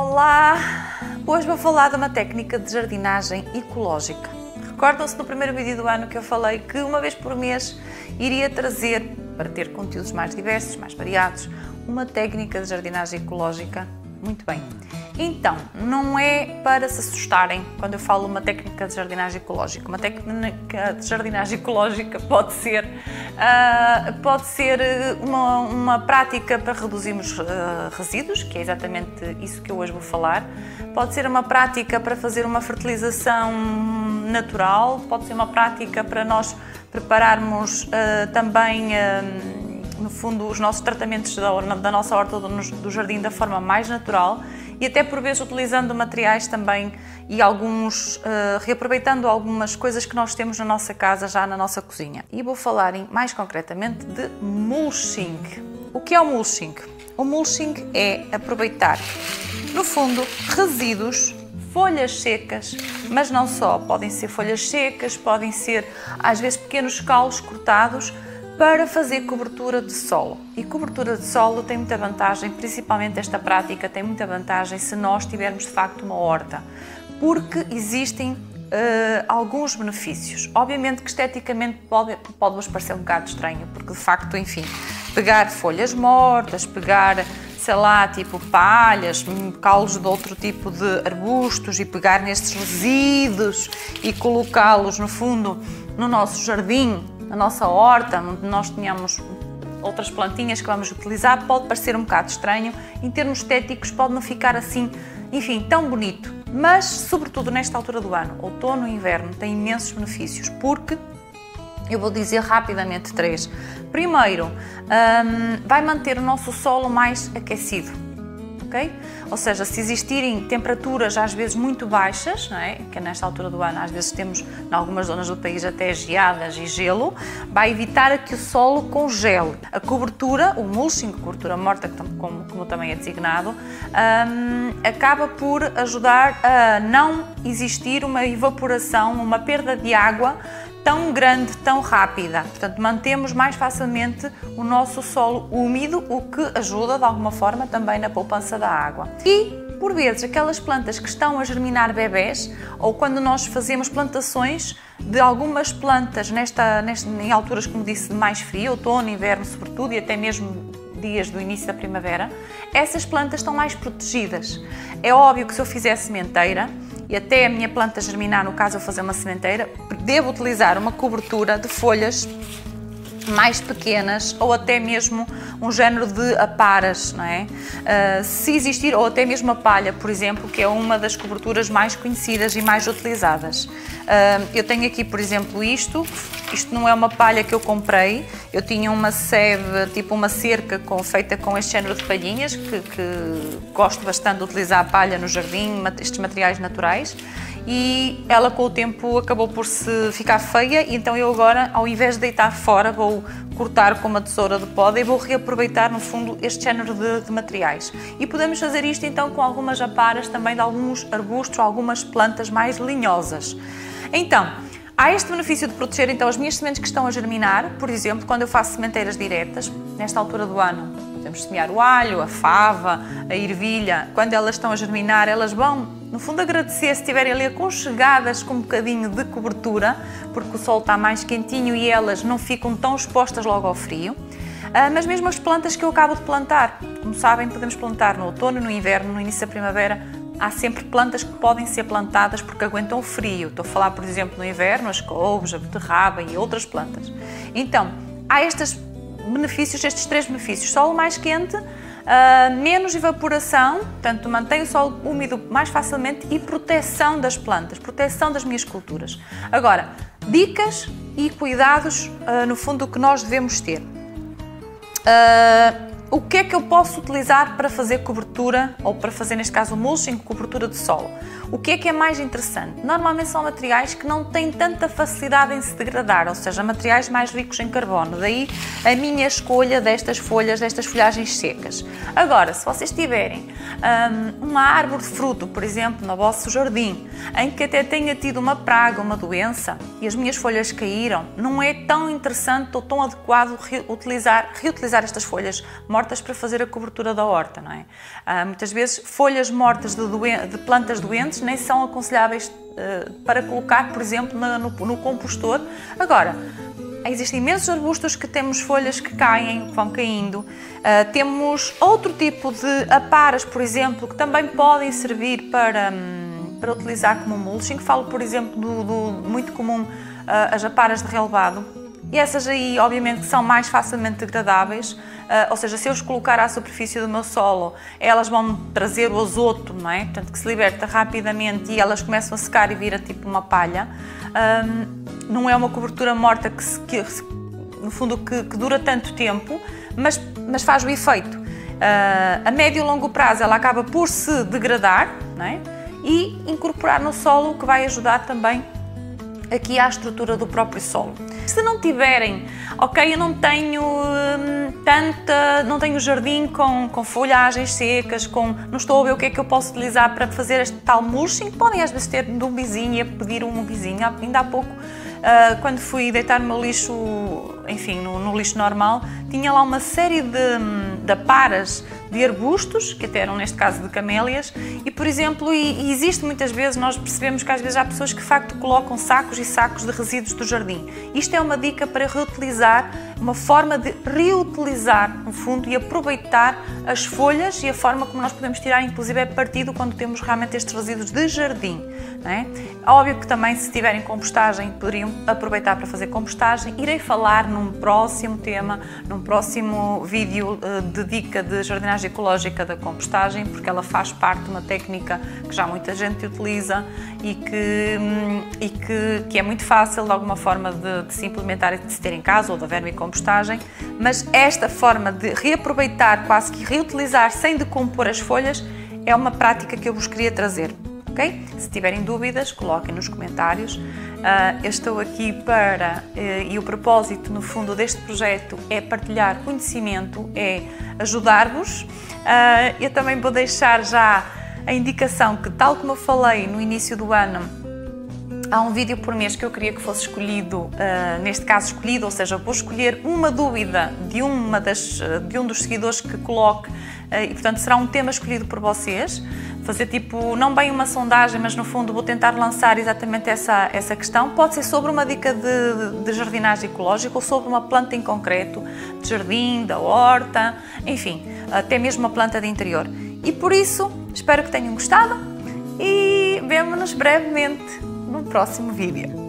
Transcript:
Olá! Hoje vou falar de uma técnica de jardinagem ecológica. Recordam-se no primeiro vídeo do ano que eu falei que uma vez por mês iria trazer, para ter conteúdos mais diversos, mais variados, uma técnica de jardinagem ecológica? Muito bem. Então, não é para se assustarem quando eu falo uma técnica de jardinagem ecológica. Uma técnica de jardinagem ecológica pode ser uma prática para reduzirmos resíduos, que é exatamente isso que eu hoje vou falar. Pode ser uma prática para fazer uma fertilização natural, pode ser uma prática para nós prepararmos também, no fundo, os nossos tratamentos da nossa horta do jardim da forma mais natural. E até por vezes utilizando materiais também e reaproveitando algumas coisas que nós temos na nossa casa, já na nossa cozinha. E vou falar mais concretamente de mulching. O que é o mulching? O mulching é aproveitar, no fundo, resíduos, folhas secas, mas não só. Podem ser folhas secas, podem ser às vezes pequenos caules cortados, para fazer cobertura de solo. E cobertura de solo tem muita vantagem, principalmente esta prática tem muita vantagem se nós tivermos de facto uma horta, porque existem alguns benefícios. Obviamente que esteticamente pode-vos parecer um bocado estranho, porque de facto, enfim, pegar folhas mortas, pegar, sei lá, tipo palhas, caules de outro tipo de arbustos e pegar nestes resíduos e colocá-los no fundo no nosso jardim, na nossa horta, onde nós tenhamos outras plantinhas que vamos utilizar, pode parecer um bocado estranho. Em termos estéticos pode não ficar assim, enfim, tão bonito. Mas, sobretudo nesta altura do ano, outono e inverno, tem imensos benefícios, porque eu vou dizer rapidamente três. Primeiro, vai manter o nosso solo mais aquecido. Okay? Ou seja, se existirem temperaturas às vezes muito baixas, não é? Que nesta altura do ano às vezes temos em algumas zonas do país até geadas e gelo, vai evitar que o solo congele. A cobertura, o mulching, cobertura morta, como também é designado, acaba por ajudar a não existir uma evaporação, uma perda de água tão grande, tão rápida. Portanto, mantemos mais facilmente o nosso solo úmido, o que ajuda de alguma forma também na poupança da água. E, por vezes, aquelas plantas que estão a germinar bebés, ou quando nós fazemos plantações de algumas plantas em alturas, como disse, de mais frio, outono, inverno sobretudo, e até mesmo dias do início da primavera, essas plantas estão mais protegidas. É óbvio que se eu fizer sementeira, e até a minha planta germinar, no caso eu fazer uma sementeira, devo utilizar uma cobertura de folhas mais pequenas ou até mesmo um género de aparas, não é? Se existir, ou até mesmo a palha, por exemplo, que é uma das coberturas mais conhecidas e mais utilizadas. Eu tenho aqui, por exemplo, isto não é uma palha que eu comprei, eu tinha uma sebe, tipo uma cerca feita com este género de palhinhas, que gosto bastante de utilizar a palha no jardim, estes materiais naturais. E ela com o tempo acabou por se ficar feia, e então eu agora, ao invés de deitar fora, vou cortar com uma tesoura de poda e vou reaproveitar no fundo este género de materiais. E podemos fazer isto então com algumas aparas também de alguns arbustos, algumas plantas mais linhosas. Então, há este benefício de proteger então as minhas sementes que estão a germinar, por exemplo, quando eu faço sementeiras diretas, nesta altura do ano, podemos semear o alho, a fava, a ervilha, quando elas estão a germinar, elas vão no fundo agradecer se estiverem ali aconchegadas com um bocadinho de cobertura, porque o sol está mais quentinho e elas não ficam tão expostas logo ao frio. Mas mesmo as plantas que eu acabo de plantar, como sabem, podemos plantar no outono, no inverno, no início da primavera, há sempre plantas que podem ser plantadas porque aguentam o frio. Estou a falar, por exemplo, no inverno, as couves, a beterraba e outras plantas. Então, há estes benefícios, estes três benefícios: solo mais quente, menos evaporação, portanto mantém o solo úmido mais facilmente, e proteção das plantas, proteção das minhas culturas. Agora, dicas e cuidados, no fundo, que nós devemos ter. O que é que eu posso utilizar para fazer cobertura, ou para fazer, neste caso, mulching, cobertura de solo? O que é mais interessante? Normalmente são materiais que não têm tanta facilidade em se degradar, ou seja, materiais mais ricos em carbono. Daí a minha escolha destas folhas, destas folhagens secas. Agora, se vocês tiverem uma árvore de fruto, por exemplo, no vosso jardim, em que até tenha tido uma praga, uma doença, e as minhas folhas caíram, não é tão interessante ou tão adequado reutilizar estas folhas mortas para fazer a cobertura da horta, não é? Muitas vezes folhas mortas de plantas doentes nem são aconselháveis para colocar, por exemplo, no compostor. Agora, existem imensos arbustos que temos folhas que caem, que vão caindo. Temos outro tipo de aparas, por exemplo, que também podem servir para utilizar como mulching. Falo, por exemplo, do muito comum, as aparas de relevado. E essas aí, obviamente, são mais facilmente degradáveis, ou seja, se eu os colocar à superfície do meu solo, elas vão trazer o azoto, não é? Portanto, que se liberta rapidamente e elas começam a secar e vira tipo uma palha. Não é uma cobertura morta que no fundo, que dura tanto tempo, mas faz o efeito. A médio e longo prazo ela acaba por se degradar, não é? E incorporar no solo, o que vai ajudar também aqui à estrutura do próprio solo. Se não tiverem, ok, eu não tenho não tenho jardim com folhagens secas, não estou a ver o que é que eu posso utilizar para fazer este tal mulching, podem às vezes ter de um vizinho e pedir um vizinho. Ainda há pouco, quando fui deitar o meu lixo, enfim, no lixo normal, tinha lá uma série de aparas de arbustos, que até eram neste caso de camélias, e por exemplo, e existe muitas vezes, nós percebemos que às vezes há pessoas que de facto colocam sacos e sacos de resíduos do jardim. Isto é uma dica para reutilizar, uma forma de reutilizar no fundo e aproveitar as folhas e a forma como nós podemos tirar inclusive partido quando temos realmente estes resíduos de jardim, não é? Óbvio que também se tiverem compostagem poderiam aproveitar para fazer compostagem. Irei falar num próximo tema, num próximo vídeo de dica de jardinagem ecológica da compostagem, porque ela faz parte de uma técnica que já muita gente utiliza e que é muito fácil de alguma forma de se implementar e de se ter em casa, ou da vermicompostagem, mas esta forma de reaproveitar, quase que reutilizar sem decompor as folhas, é uma prática que eu vos queria trazer. Okay? Se tiverem dúvidas, coloquem nos comentários. Eu estou aqui e o propósito, no fundo, deste projeto é partilhar conhecimento, é ajudar-vos. Eu também vou deixar já a indicação que, tal como eu falei no início do ano, há um vídeo por mês que eu queria que fosse escolhido, neste caso escolhido, ou seja, vou escolher uma dúvida de um dos seguidores que coloque, e portanto será um tema escolhido por vocês. Fazer tipo, não bem uma sondagem, mas no fundo vou tentar lançar exatamente essa questão. Pode ser sobre uma dica de jardinagem ecológica ou sobre uma planta em concreto, de jardim, da horta, enfim, até mesmo uma planta de interior. E por isso, espero que tenham gostado e vemo-nos brevemente no próximo vídeo.